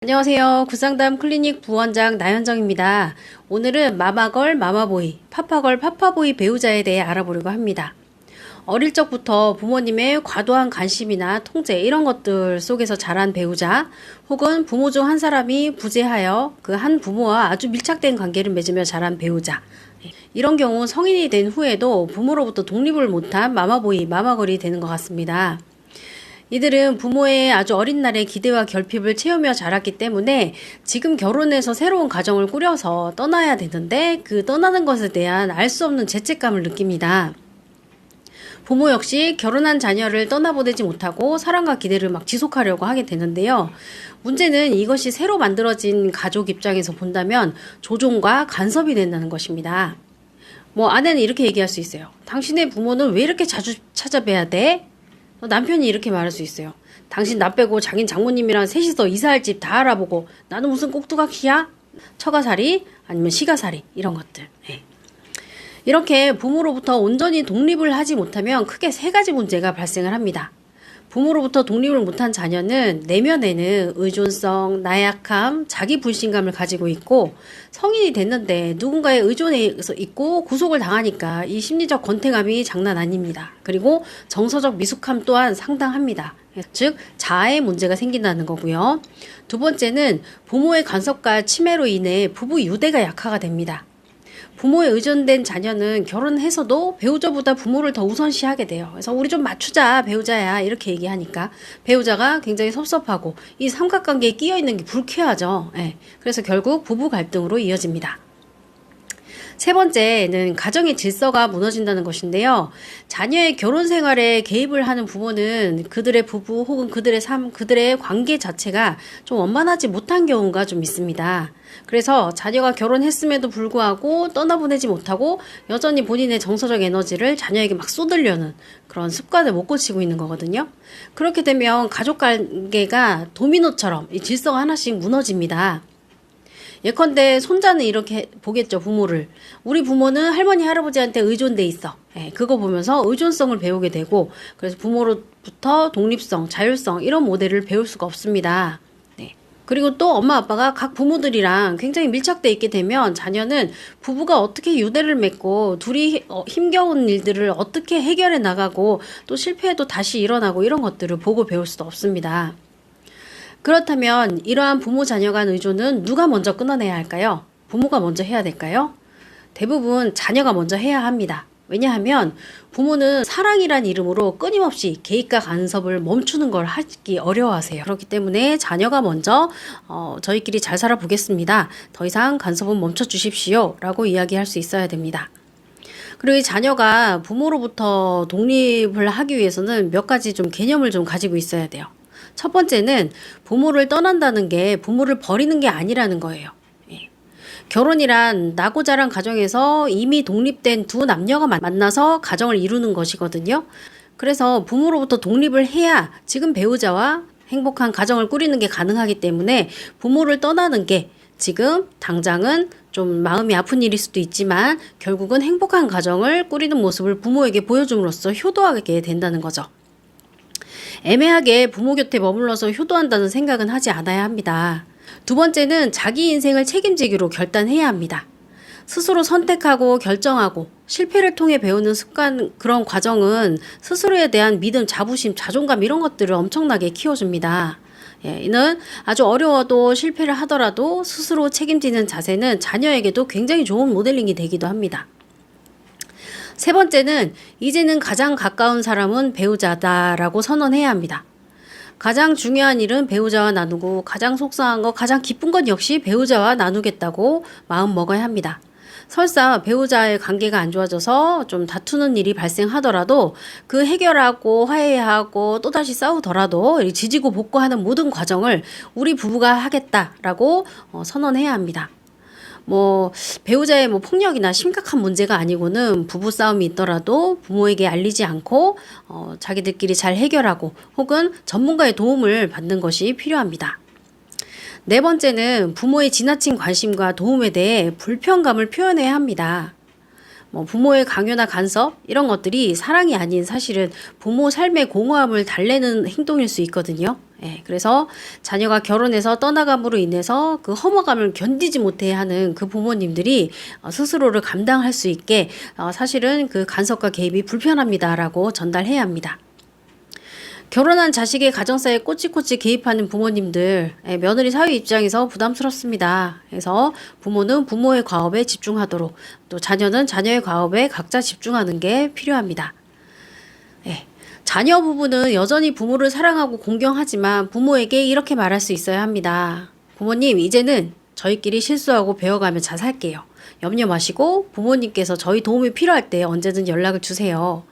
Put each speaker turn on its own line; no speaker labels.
안녕하세요. 구상담 클리닉 부원장 나현정입니다. 오늘은 마마걸, 마마보이, 파파걸, 파파보이 배우자에 대해 알아보려고 합니다. 어릴 적부터 부모님의 과도한 관심이나 통제 이런 것들 속에서 자란 배우자, 혹은 부모 중 한 사람이 부재하여 그 한 부모와 아주 밀착된 관계를 맺으며 자란 배우자, 이런 경우 성인이 된 후에도 부모로부터 독립을 못한 마마보이, 마마걸이 되는 것 같습니다. 이들은 부모의 아주 어린 날의 기대와 결핍을 채우며 자랐기 때문에 지금 결혼해서 새로운 가정을 꾸려서 떠나야 되는데 그 떠나는 것에 대한 알 수 없는 죄책감을 느낍니다. 부모 역시 결혼한 자녀를 떠나보내지 못하고 사랑과 기대를 지속하려고 하게 되는데요. 문제는 이것이 새로 만들어진 가족 입장에서 본다면 조종과 간섭이 된다는 것입니다. 아내는 이렇게 얘기할 수 있어요. 당신의 부모는 왜 이렇게 자주 찾아뵈야 돼? 남편이 이렇게 말할 수 있어요. 당신 나 빼고 자긴 장모님이랑 셋이서 이사할 집 다 알아보고 나는 무슨 꼭두각시야? 처가살이 아니면 시가살이 이런 것들. 이렇게 부모로부터 온전히 독립을 하지 못하면 크게 세 가지 문제가 발생을 합니다. 부모로부터 독립을 못한 자녀는 내면에는 의존성, 나약함, 자기 불신감을 가지고 있고 성인이 됐는데 누군가에 의존해 있고 구속을 당하니까 이 심리적 권태감이 장난 아닙니다. 그리고 정서적 미숙함 또한 상당합니다. 즉 자아의 문제가 생긴다는 거고요. 두 번째는 부모의 간섭과 침해로 인해 부부 유대가 약화가 됩니다. 부모에 의존된 자녀는 결혼해서도 배우자보다 부모를 더 우선시하게 돼요. 그래서 우리 좀 맞추자 배우자야 이렇게 얘기하니까 배우자가 굉장히 섭섭하고 이 삼각관계에 끼어있는 게 불쾌하죠. 그래서 결국 부부 갈등으로 이어집니다. 세 번째는 가정의 질서가 무너진다는 것인데요. 자녀의 결혼 생활에 개입을 하는 부모는 그들의 부부 혹은 그들의 삶, 그들의 관계 자체가 좀 원만하지 못한 경우가 좀 있습니다. 그래서 자녀가 결혼했음에도 불구하고 떠나보내지 못하고 여전히 본인의 정서적 에너지를 자녀에게 쏟으려는 그런 습관을 못 고치고 있는 거거든요. 그렇게 되면 가족 관계가 도미노처럼 이 질서가 하나씩 무너집니다. 예컨대 손자는 이렇게 보겠죠. 부모를. 우리 부모는 할머니 할아버지한테 의존돼 있어. 그거 보면서 의존성을 배우게 되고 그래서 부모로부터 독립성, 자율성 이런 모델을 배울 수가 없습니다. 그리고 또 엄마 아빠가 각 부모들이랑 굉장히 밀착돼 있게 되면 자녀는 부부가 어떻게 유대를 맺고 둘이 힘겨운 일들을 어떻게 해결해 나가고 또 실패해도 다시 일어나고 이런 것들을 보고 배울 수도 없습니다. 그렇다면 이러한 부모 자녀 간 의존은 누가 먼저 끊어내야 할까요? 부모가 먼저 해야 될까요? 대부분 자녀가 먼저 해야 합니다. 왜냐하면 부모는 사랑이란 이름으로 끊임없이 개입과 간섭을 멈추는 걸 하기 어려워하세요. 그렇기 때문에 자녀가 먼저 저희끼리 잘 살아보겠습니다. 더 이상 간섭은 멈춰주십시오 라고 이야기할 수 있어야 됩니다. 그리고 이 자녀가 부모로부터 독립을 하기 위해서는 몇 가지 좀 개념을 좀 가지고 있어야 돼요. 첫 번째는 부모를 떠난다는 게 부모를 버리는 게 아니라는 거예요. 결혼이란 나고 자란 가정에서 이미 독립된 두 남녀가 만나서 가정을 이루는 것이거든요. 그래서 부모로부터 독립을 해야 지금 배우자와 행복한 가정을 꾸리는 게 가능하기 때문에 부모를 떠나는 게 지금 당장은 좀 마음이 아픈 일일 수도 있지만 결국은 행복한 가정을 꾸리는 모습을 부모에게 보여줌으로써 효도하게 된다는 거죠. 애매하게 부모 곁에 머물러서 효도한다는 생각은 하지 않아야 합니다. 두 번째는 자기 인생을 책임지기로 결단해야 합니다. 스스로 선택하고 결정하고 실패를 통해 배우는 습관, 그런 과정은 스스로에 대한 믿음, 자부심, 자존감 이런 것들을 엄청나게 키워줍니다. 이는 아주 어려워도 실패를 하더라도 스스로 책임지는 자세는 자녀에게도 굉장히 좋은 모델링이 되기도 합니다. 세 번째는 이제는 가장 가까운 사람은 배우자다라고 선언해야 합니다. 가장 중요한 일은 배우자와 나누고 가장 속상한 것, 가장 기쁜 것 역시 배우자와 나누겠다고 마음 먹어야 합니다. 설사 배우자의 관계가 안 좋아져서 좀 다투는 일이 발생하더라도 그 해결하고 화해하고 또다시 싸우더라도 지지고 볶고하는 모든 과정을 우리 부부가 하겠다라고 선언해야 합니다. 배우자의 폭력이나 심각한 문제가 아니고는 부부싸움이 있더라도 부모에게 알리지 않고 자기들끼리 잘 해결하고 혹은 전문가의 도움을 받는 것이 필요합니다. 네 번째는 부모의 지나친 관심과 도움에 대해 불편감을 표현해야 합니다. 부모의 강요나 간섭 이런 것들이 사랑이 아닌 사실은 부모 삶의 공허함을 달래는 행동일 수 있거든요. 예, 그래서 자녀가 결혼해서 떠나감으로 인해서 그 허무감을 견디지 못해 하는 그 부모님들이 스스로를 감당할 수 있게 사실은 그 간섭과 개입이 불편합니다라고 전달해야 합니다. 결혼한 자식의 가정사에 꼬치꼬치 개입하는 부모님들, 며느리 사위 입장에서 부담스럽습니다. 그래서 부모는 부모의 과업에 집중하도록, 또 자녀는 자녀의 과업에 각자 집중하는 게 필요합니다. 예, 자녀 부부는 여전히 부모를 사랑하고 공경하지만 부모에게 이렇게 말할 수 있어야 합니다. 부모님, 이제는 저희끼리 실수하고 배워가며 잘 살게요. 염려 마시고 부모님께서 저희 도움이 필요할 때 언제든 연락을 주세요.